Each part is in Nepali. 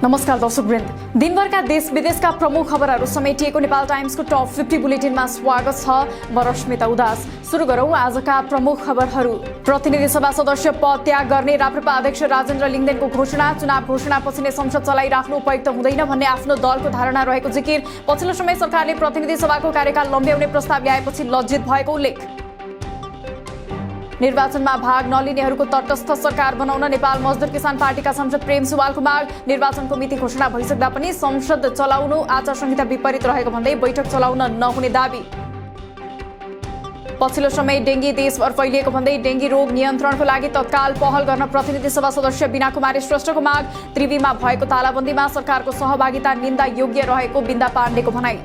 नमस्कार दर्शकवृन्द, दिनभरका देश विदेशका प्रमुख खबरहरू समेटिएको नेपाल टाइम्सको टप 50 बुलेटिनमा स्वागत छ। म रश्मिता उदास। सुरु गरौँ आजका प्रमुख खबरहरू। प्रतिनिधि सभा सदस्य पद त्याग गर्ने राप्रपा अध्यक्ष राजेन्द्र लिङ्गदेनको घोषणा। चुनाव घोषणापछि नै संसद चलाइराख्नु उपयुक्त हुँदैन भन्ने आफ्नो दलको धारणा रहेको जिकिर। पछिल्लो समय सरकारले प्रतिनिधि सभाको कार्यकाल लम्ब्याउने प्रस्ताव ल्याएपछि लज्जित भएको उल्लेख। निर्वाचनमा भाग नलिनेहरूको तटस्थ सरकार बनाउन नेपाल मजदुर किसान पार्टीका सांसद प्रेम सुवालको माग। निर्वाचनको मिति घोषणा भइसक्दा पनि संसद चलाउनु आचार संहिता विपरीत रहेको भन्दै बैठक चलाउन नहुने दाबी। पछिल्लो समय डेंगी देशभर फैलिएको भन्दै डेंगी रोग नियन्त्रणको लागि तत्काल पहल गर्न प्रतिनिधि सभा सदस्य बिना कुमारी श्रेष्ठको माग। त्रिवीमा भएको तालाबन्दीमा सरकारको सहभागिता निन्दा योग्य रहेको बिन्दा पाण्डेको भनाई।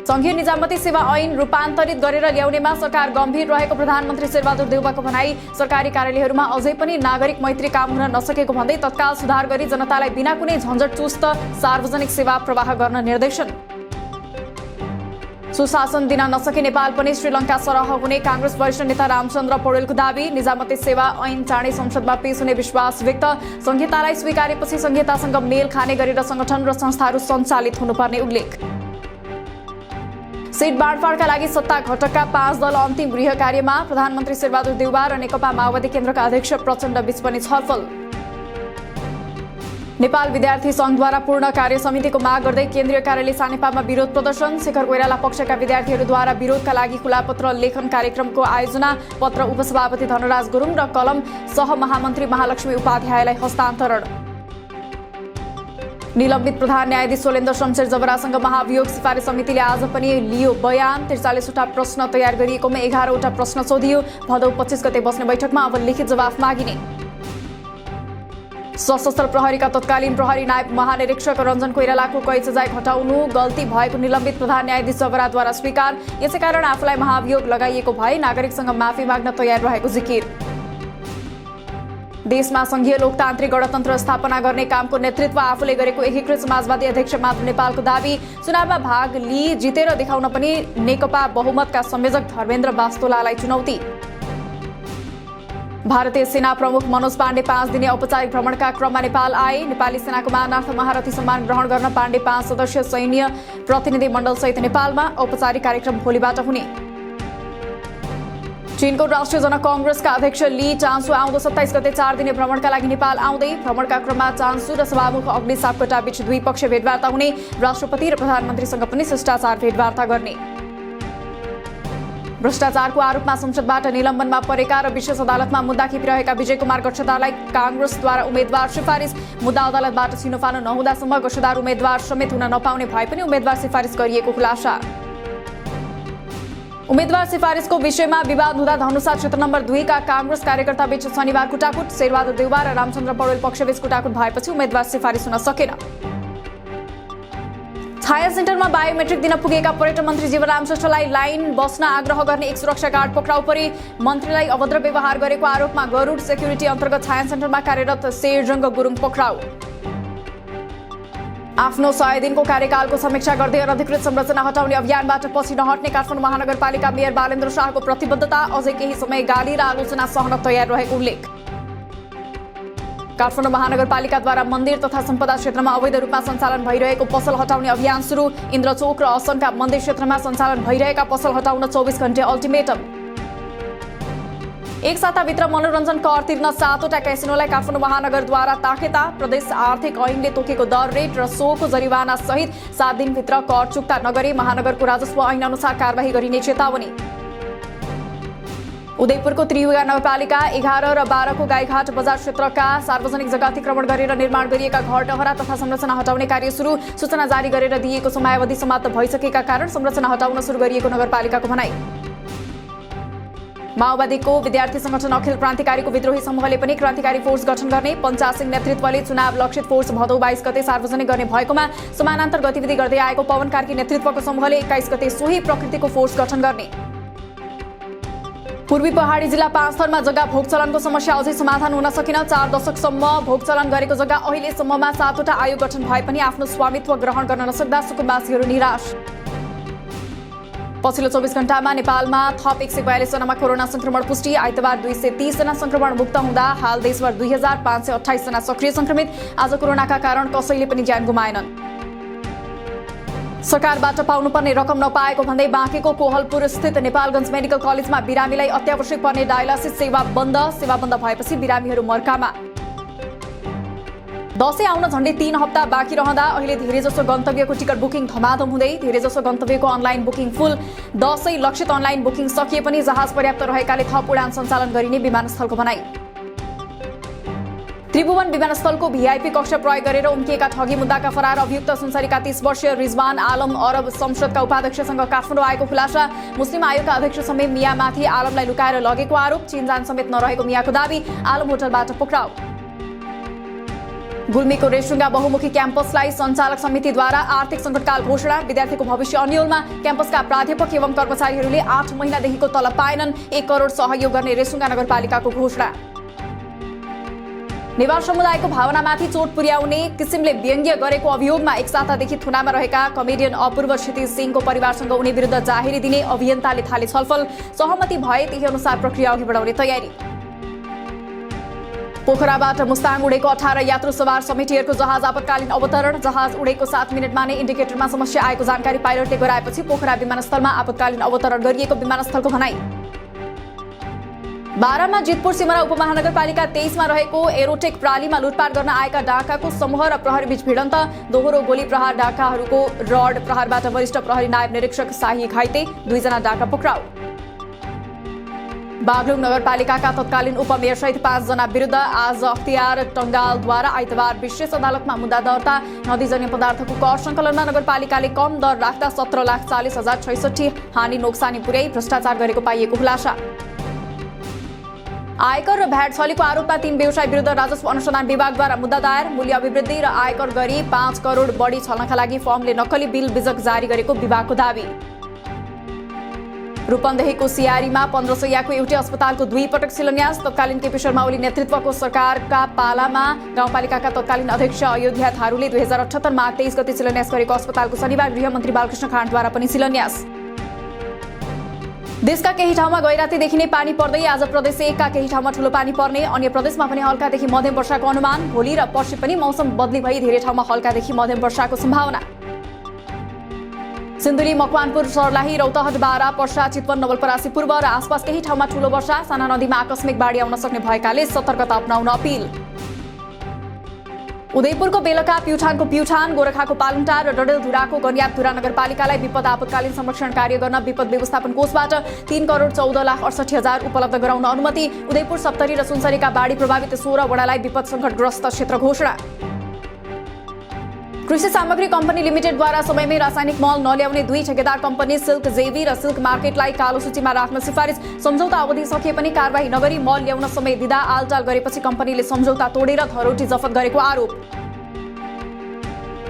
संघीय निजामती सेवा ऐन रूपान्तरित गरेर ल्याउनेमा सरकार गम्भीर रहेको प्रधानमन्त्री शेरबहादुर देउवाको भनाई। सरकारी कार्यालयहरूमा अझै पनि नागरिक मैत्री काम हुन नसकेको भन्दै तत्काल सुधार गरी जनतालाई बिना कुनै झन्झट चुस्त सार्वजनिक सेवा प्रवाह गर्न निर्देशन। सुशासन दिन नसके नेपाल पनि श्रीलङ्का सरह हुने कांग्रेस वरिष्ठ नेता रामचन्द्र पौडेलको दाबी। निजामती सेवा ऐन चाँडै संसदमा पेश हुने विश्वास व्यक्त। संहितालाई स्वीकारेपछि संहितासँग मेल खाने गरेर संगठन र संस्थाहरू सञ्चालित हुनुपर्ने उल्लेख। सीट बाँडफाँडका लागि सत्ता घटकका 5 दल अन्तिम गृह कार्यमा। प्रधानमन्त्री शेरबहादुर देउवा र नेकपा माओवादी केन्द्रका अध्यक्ष प्रचण्ड बीच पनि छलफल। नेपाल विद्यार्थी संघद्वारा पूर्ण कार्य समितिको माग गर्दै केन्द्रीय कार्यालय सानेपामा विरोध प्रदर्शन। शेखर कोइराला पक्षका विद्यार्थीहरूद्वारा विरोधका लागि खुलापत्र लेखन कार्यक्रमको आयोजना। पत्र उपसभापति धनराज गुरुङ र कलम सहमहामन्त्री महालक्ष्मी उपाध्यायलाई हस्तान्तरण। निलम्बित प्रधान न्यायाधीश सोलेन्द्र शमशेर जबरासँग महाभियोग सिफारिस समितिले आज पनि लियो बयान। 43वटा प्रश्न तयार गरिएकोमा 11वटा प्रश्न सोधियो। भदौ 25 गते बस्ने बैठकमा अब लिखित जवाफ मागिने। सशस्त्र प्रहरीका तत्कालीन प्रहरी नायब महानिरीक्षक रञ्जन कोइरालाको कैद सजाय घटाउनु गल्ती भएको निलम्बित प्रधान न्यायाधीश जबराद्वारा स्वीकार। यसैकारण आफूलाई महाभियोग लगाइएको भए नागरिकसँग माफी माग्न तयार रहेको जिकिर। देशमा संघीय लोकतान्त्रिक गणतन्त्र स्थापना गर्ने कामको नेतृत्व आफूले गरेको एकीकृत समाजवादी अध्यक्ष मात्र नेपालको दाबी। चुनावमा भाग लिई जितेर देखाउन पनि नेकपा बहुमतका संयोजक धर्मेन्द्र बास्तोलालाई चुनौती। भारतीय सेना प्रमुख मनोज पाण्डे 5 दिने औपचारिक भ्रमणका क्रममा नेपाल आए। नेपाली सेनाको मानार्थ महारथी सम्मान ग्रहण गर्न पाण्डे 5 सदस्यीय सैन्य प्रतिनिधि मण्डलसहित नेपालमा। औपचारिक कार्यक्रम भोलिबाट हुने। चीनको राष्ट्रिय जन कांग्रेसका अध्यक्ष ली चान्सु आउँदो 27 गते 4 दिने भ्रमणका लागि नेपाल आउँदै। भ्रमणका क्रममा चान्सु र सभामुख अग्नि सापकोटा बीच द्विपक्षीय भेटवार्ता हुने। राष्ट्रपति र प्रधानमन्त्रीसँग पनि शिष्टाचार भेटवार्ता गर्ने। भ्रष्टाचारको आरोपमा संसदबाट निलम्बनमा परेका र विशेष अदालतमा मुद्दा खेपिरहेका विजय कुमार गच्छदारलाई कांग्रेसद्वारा उम्मेद्वार सिफारिस। मुद्दा अदालतबाट छिनोफानो नहुँदासम्म गच्छदार उम्मेद्वार समेत हुन नपाउने भए पनि उम्मेद्वार सिफारिस गरिएको खुलासा। उम्मेद्वार सिफारिसको विषयमा विवाद हुँदा धनुषा क्षेत्र नम्बर 2 का कांग्रेस कार्यकर्ता बीच शनिबार कुटाकुट। शेरबहादुर देउवा र रामचन्द्र पौडेल पक्षबीच कुटाकुट भएपछि उम्मेद्वार सिफारिस हुन सकेन। छाया सेन्टरमा बायोमेट्रिक दिन पुगेका पर्यटन मन्त्री जीवनराम श्रेष्ठलाई लाइन बस्न आग्रह गर्ने एक सुरक्षा गार्ड पक्राउ परे। मन्त्रीलाई अभद्र व्यवहार गरेको आरोपमा गरुड सेक्युरिटी अन्तर्गत छाया सेन्टरमा कार्यरत शेरजंग गुरुङ पक्राउ। आफ्नो 100 दिनको कार्यकालको समीक्षा गर्दै अनधिकृत संरचना हटाउने अभियानबाट पछि नहट्ने काठमाडौँ महानगरपालिका मेयर बालेन्द्र शाहको प्रतिबद्धता। अझै केही समय गाली र आलोचना सहन तयार रहेको उल्लेख। काठमाडौँ महानगरपालिकाद्वारा मन्दिर तथा सम्पदा क्षेत्रमा अवैध रूपमा सञ्चालन भइरहेको पसल हटाउने अभियान सुरु। इन्द्रचोक र असनका मन्दिर क्षेत्रमा सञ्चालन भइरहेका पसल हटाउन 24 घण्टे अल्टिमेटम। एक साताभित्र मनोरञ्जन कर तिर्न 7वटा क्यासिनोलाई काठमाडौँ महानगरद्वारा ताकेता। प्रदेश आर्थिक ऐनले तोकेको दर रेट र सोको जरिवाना सहित 7 दिनभित्र कर चुक्ता नगरी महानगरको राजस्व ऐन अनुसार कारबाही गरिने चेतावनी। उदयपुरको त्रियुगा नगरपालिका 11 र 12 को गाईघाट बजार क्षेत्रका सार्वजनिक जग्गा अतिक्रमण गरेर निर्माण गरिएका घर टहरा तथा संरचना हटाउने कार्य सुरु। सूचना जारी गरेर दिएको समयावधि समाप्त भइसकेका कारण संरचना हटाउन सुरु गरिएको नगरपालिकाको भनाई। माओवादीको विद्यार्थी संगठन अखिल क्रान्तिकारीको विद्रोही समूहले पनि क्रान्तिकारी फोर्स गठन गर्ने। पञ्चाल सिंह नेतृत्वले चुनाव लक्षित फोर्स भदौ 22 गते सार्वजनिक गर्ने भएकोमा समानान्तर गतिविधि गर्दै आएको पवन कार्की नेतृत्वको समूहले 21 गते सोही प्रकृतिको फोर्स गठन गर्ने। पूर्वी पहाडी जिल्ला 5 थरमा जग्गा भोगचलनको समस्या अझै समाधान हुन सकेन। 4 दशकसम्म भोगचलन गरेको जग्गा अहिलेसम्ममा 7वटा आयोग गठन भए पनि आफ्नो स्वामित्व ग्रहण गर्न नसक्दा सुकुम्बासीहरू निराश। पछिल्लो 24 घण्टामा नेपालमा थप 142 जनामा कोरोना संक्रमण पुष्टि। आइतबार 230 जना संक्रमण मुक्त हुँदा हाल देशभर 2528 जना सक्रिय संक्रमित। आज कोरोनाका कारण कसैले पनि ज्यान गुमाएनन्। सरकारबाट पाउनुपर्ने रकम नपाएको भन्दै बाँकेको कोहलपुर स्थित नेपालगञ्ज मेडिकल कलेजमा बिरामीलाई अत्यावश्यक पर्ने डायलासिस सेवा बन्द भएपछि बिरामीहरू मर्कामा। दशैं आउन झण्डै 3 हप्ता बाँकी रहँदा अहिले धेरैजसो गन्तव्यको टिकट बुकिङ धमाधम हुँदै धेरैजसो गन्तव्यको अनलाइन बुकिङ फुल। दशैं लक्षित अनलाइन बुकिङ सकिए पनि जहाज पर्याप्त रहेकाले थप उडान सञ्चालन गरिने विमानस्थलको भनाई। त्रिभुवन विमानस्थलको भिआइपी कक्ष प्रयोग गरेर उम्किएका ठगी मुद्दाका फरार अभियुक्त सुनसरीका 30 वर्षीय रिजवान आलम अरब संसदका उपाध्यक्षसँग काठमाडौँ आएको खुलासा। मुस्लिम आयोगका अध्यक्ष समेत मियामाथि आलमलाई लुकाएर लगेको आरोप। चिनजान समेत नरहेको मियाको दावी। आलम होटलबाट पक्राउ। गुल्मीको रेसुङ्गा बहुमुखी क्याम्पसलाई सञ्चालक समितिद्वारा आर्थिक सङ्कटकाल घोषणा। विद्यार्थीको भविष्य अन्यलमा। क्याम्पसका प्राध्यापक एवं कर्मचारीहरूले 8 महिनादेखिको तलब पाएनन्। 1 करोड सहयोग गर्ने रेसुङ्गा नगरपालिकाको घोषणा। नेवार समुदायको भावनामाथि चोट पुर्याउने किसिमले व्यङ्ग्य गरेको अभियोगमा 1 सातादेखि थुनामा रहेका कमेडियन अपूर्व क्षितिज सिंहको परिवारसँग उनी विरुद्ध जाहेरी दिने अभियन्ताले थाले छलफल। सहमति भए त्यही अनुसार प्रक्रिया अघि बढाउने तयारी। पोखराबाट मुस्ताङ उडेको 18 यात्रु सवार समेटिएको जहाज आपतकालीन अवतरण। जहाज उडेको 7 मिनेटमा नै इन्डिकेटरमा समस्या आएको जानकारी पाइलटले गराएपछि पोखरा विमानस्थलमा आपतकालीन अवतरण गरिएको विमानस्थलको भनाई। बारामा जितपुर सिमरा उपमहानगरपालिका 23 मा रहेको एरोटेक प्रालीमा लुटपाट गर्न आएका डाकाको समूह र प्रहरीबीच भिडन्त। दोहोरो गोली प्रहार डाकाहरूको रड प्रहारबाट वरिष्ठ प्रहरी नायब निरीक्षक शाही घाइते। 2 जना डाका पक्राउ। बागलुङ नगरपालिकाका तत्कालीन उपमेयर सहित 5 जना विरुद्ध आज अख्तियार टंगालद्वारा आइतबार विशेष अदालतमा मुद्दा दर्ता। नदीजन्य पदार्थको कर संकलनमा नगरपालिकाले कम दर राख्दा 17,40,066 हानि नोक्सानी पुर्याई भ्रष्टाचार गरेको पाइएको खुलासा। आयकर र भ्याट छलेको आरोपमा 3 व्यवसायी विरुद्ध राजस्व अनुसन्धान विभागद्वारा मुद्दा दायर। मूल्य अभिवृद्धि र आयकर गरी 5 करोड बढी छल्नका लागि फर्मले नक्कली बिल बिजक जारी गरेको विभागको दावी। रूपन्देहीको सियारीमा 1500 याको एउटै अस्पतालको 2 पटक शिलान्यास। तत्कालीन केपी शर्मा ओली नेतृत्वको सरकारका पालामा गाउँपालिकाका तत्कालीन अध्यक्ष अयोध्या थारूले 2078 माघ 23 गते शिलान्यास गरेको अस्पतालको शनिबार गृहमन्त्री बालकृष्ण खाँडद्वारा पनि शिलान्यास। देशका केही ठाउँमा गैराती देखिने पानी पर्दै आज प्रदेश 1 का केही ठाउँमा ठूलो पानी पर्ने। अन्य प्रदेशमा पनि हल्कादेखि मध्यम वर्षाको अनुमान। भोलि र पर्सि पनि मौसम बदली भई धेरै ठाउँमा हल्कादेखि मध्यम वर्षाको सम्भावना। सिन्धुली मकवानपुर सर्लाही रौतहट बारा पर्सा चितवन नवलपरासी पूर्व र आसपास केही ठाउँमा ठूलो वर्षा। साना नदीमा आकस्मिक बाढी आउन सक्ने भएकाले सतर्कता अपनाउन अपील। उदयपुरको बेलका प्युठानको प्युठान गोरखाको पालङटार र डडेलधुराको गन्यातधुरा नगरपालिकालाई विपद आपतकालीन संरक्षण कार्य गर्न विपद व्यवस्थापन कोषबाट 3 करोड 14,68,000 उपलब्ध गराउन अनुमति। उदयपुर सप्तरी र सुनसरीका बाढी प्रभावित 16 वडालाई विपद संकटग्रस्त क्षेत्र घोषणा। कृषि सामग्री कम्पनी लिमिटेडद्वारा समयमै रासायनिक मल नल्याउने 2 ठेकेदार कम्पनी सिल्क जेवी र सिल्क मार्केटलाई कालो सूचीमा राख्न सिफारिस। सम्झौता अवधि सकिए पनि कारबाही नगरी मल ल्याउन समय दिँदा आलटाल गरेपछि कम्पनीले सम्झौता तोडेर धरोटी जफत गरेको आरोप।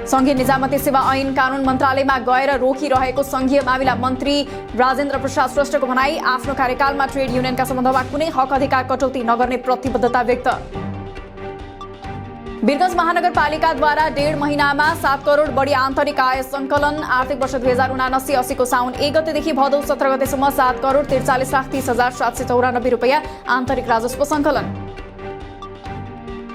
संघीय निजामती सेवा ऐन कानून मन्त्रालयमा गएर रोकिरहेको संघीय मामिला मन्त्री राजेन्द्र प्रसाद श्रेष्ठको भनाई। आफ्नो कार्यकालमा ट्रेड युनियनका सम्बन्धमा कुनै हक अधिकार कटौती नगर्ने प्रतिबद्धता व्यक्त। वीरगञ्ज महानगरपालिकाद्वारा 1.5 महिनामा 7 करोड बढी आन्तरिक आय संकलन। आर्थिक वर्ष 2079-80 को साउन 1 गतेदेखि भदौ 17 गतेसम्म 7 करोड 43,30,794 रुपैयाँ आन्तरिक राजस्व संकलन।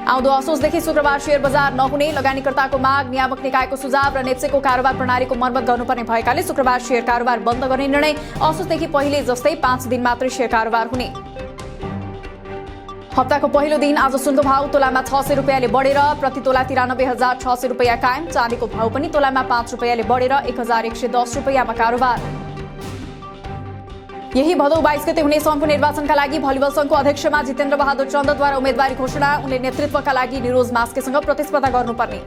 आउँदो असोजदेखि शुक्रबार शेयर बजार नहुने लगानीकर्ताको माग। नियामक निकायको सुझाव र नेप्सेको कारोबार प्रणालीको मर्मत गर्नुपर्ने भएकाले शुक्रबार शेयर कारोबार बन्द गर्ने निर्णय। असोजदेखि पहिले जस्तै 5 दिन मात्रै शेयर कारोबार हुने। हप्ताको पहिलो दिन आज सुनको भाव तोलामा 600 रुपैयाँले बढेर प्रति तोला 93,600 रुपैयाँ कायम। चाँदीको भाव पनि तोलामा 5 रुपैयाँले बढेर 1,110 रुपैयाँमा कारोबार। यही भदौ 22 गते हुने सङ्घको निर्वाचनका लागि भलिबल सङ्घको अध्यक्षमा जितेन्द्र बहादुर चन्दद्वारा उम्मेदवारी घोषणा। उनले नेतृत्वका लागि निरोज मास्केसँग प्रतिस्पर्धा गर्नुपर्ने।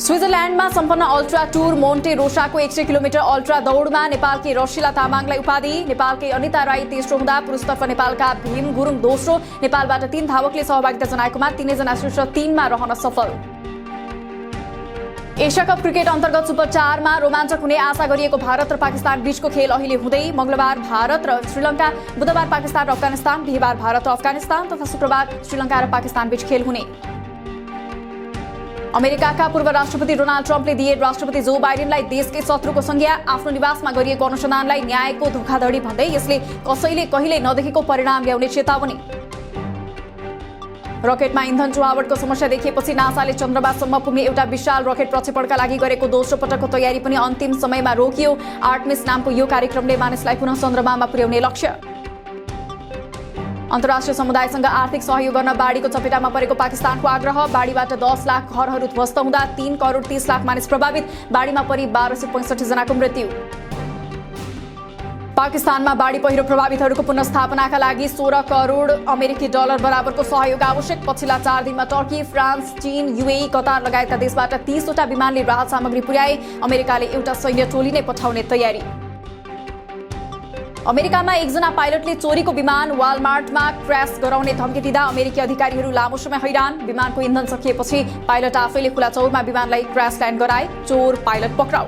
स्विजरल्यान्डमा सम्पन्न अल्ट्रा टुर मोन्टे रोसाको 100 किलोमिटर अल्ट्रा दौडमा नेपालकी रसिला तामाङलाई उपाधि। नेपालकै अनिता राई तेस्रो हुँदा पुरुषतर्फ नेपालका भीम गुरुङ दोस्रो। नेपालबाट 3 धावकले सहभागिता जनाएकोमा 3 जना शीर्ष 3 मा रहन सफल। एशिया कप क्रिकेट अन्तर्गत सुपर 4 मा रोमाञ्चक हुने आशा गरिएको भारत र पाकिस्तान बीचको खेल अहिले हुँदै। मंगलबार भारत र श्रीलङ्का, बुधबार पाकिस्तान र अफगानिस्तान, बिहीबार भारत र अफगानिस्तान तथा शुक्रबार श्रीलङ्का र पाकिस्तान बीच खेल हुने। अमेरिकाका पूर्व राष्ट्रपति डोनाल्ड ट्रम्पले दिए राष्ट्रपति जो बाइडेनलाई देशकै शत्रुको संज्ञा, आफ्नो निवासमा गरिएको अनुसन्धानलाई न्यायको धोखाधडी भन्दै यसले कसैले कहिल्यै नदेखेको परिणाम ल्याउने चेतावनी। रकेटमा इन्धन चुहावटको समस्या देखिएपछि नासाले चन्द्रमासम्म पुग्ने एउटा विशाल रकेट प्रक्षेपणका लागि गरेको दोस्रो पटकको तयारी पनि अन्तिम समयमा रोकियो। आर्टेमिस नामको यो कार्यक्रमले मानिसलाई पुनः चन्द्रमामा पुर्याउने लक्ष्य। अन्तर्राष्ट्रिय समुदायसँग आर्थिक सहयोग गर्न बाढीको चपेटामा परेको पाकिस्तानको आग्रह। बाढीबाट 10 लाख घरहरू ध्वस्त हुँदा 3 करोड 30 लाख मानिस प्रभावित। बाढीमा परि 1265 जनाको मृत्यु। पाकिस्तानमा बाढी पहिरो प्रभावितहरूको पुनर्स्थापनाका लागि 16 करोड अमेरिकी डलर बराबरको सहयोग आवश्यक। पछिल्ला 4 दिनमा टर्की, फ्रान्स, चीन, यूएई, कतार लगायतका देशबाट 30 वटा विमानले राहत सामग्री पुर्याए। अमेरिकाले एउटा सैन्य टोली नै पठाउने तयारी। अमेरिकामा एकजना पाइलटले चोरीको विमान वालमार्टमा क्र्यास गराउने धम्की दिँदा अमेरिकी अधिकारीहरू लामो समय हैरान। विमानको इन्धन सकिएपछि पाइलट आफैले खुला चौरमा विमानलाई क्र्यास ल्यान्ड गराए। चोर पाइलट पक्राउ।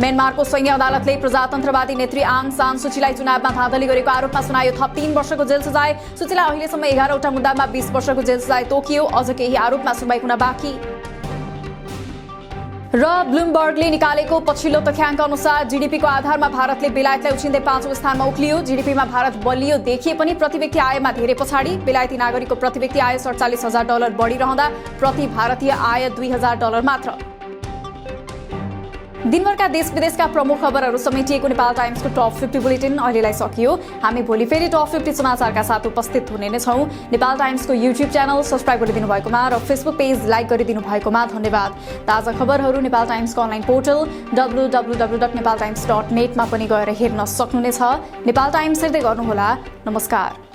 म्यानमारको सैन्य अदालतले प्रजातन्त्रवादी नेत्री आङ सान सुचीलाई चुनावमा धाँधली गरेको आरोपमा सुनायो थप 3 वर्षको जेल सजाय। सुचीलाई अहिलेसम्म 11 वटा मुद्दामा 20 वर्षको जेल सजाय तोकियो। अझ केही आरोपमा सुनवाई हुन बाँकी। र ब्लुमबर्गले निकालेको पछिल्लो तथ्याङ्क अनुसार जीडीपीको आधारमा भारतले बेलायतलाई उछिन्दै 5औं स्थानमा उक्लियो। जीडीपीमा भारत बलियो देखिए पनि प्रति व्यक्ति आयमा धेरै पछाडि। बेलायती नागरिकको प्रति व्यक्ति आय $47,000 बढिरहँदा प्रति भारतीय आय $2,000 मात्र। दिनभरका देश विदेशका प्रमुख खबरहरू समेटिएको नेपाल टाइम्सको टप 50 बुलेटिन अहिलेलाई सकियो। हामी भोलि फेरि टप 50 समाचारका साथ उपस्थित हुने नै छौं। नेपाल टाइम्सको युट्युब च्यानल सब्स्क्राइब गरिदिनु भएकोमा र फेसबुक पेज लाइक गरिदिनु भएकोमा धन्यवाद। ताजा खबरहरू नेपाल टाइम्सको अनलाइन पोर्टल www.nepaltimes.net मा पनि गएर हेर्न सक्नुहुनेछ। नेपाल टाइम्स हेर्दै गर्नुहोला। नमस्कार।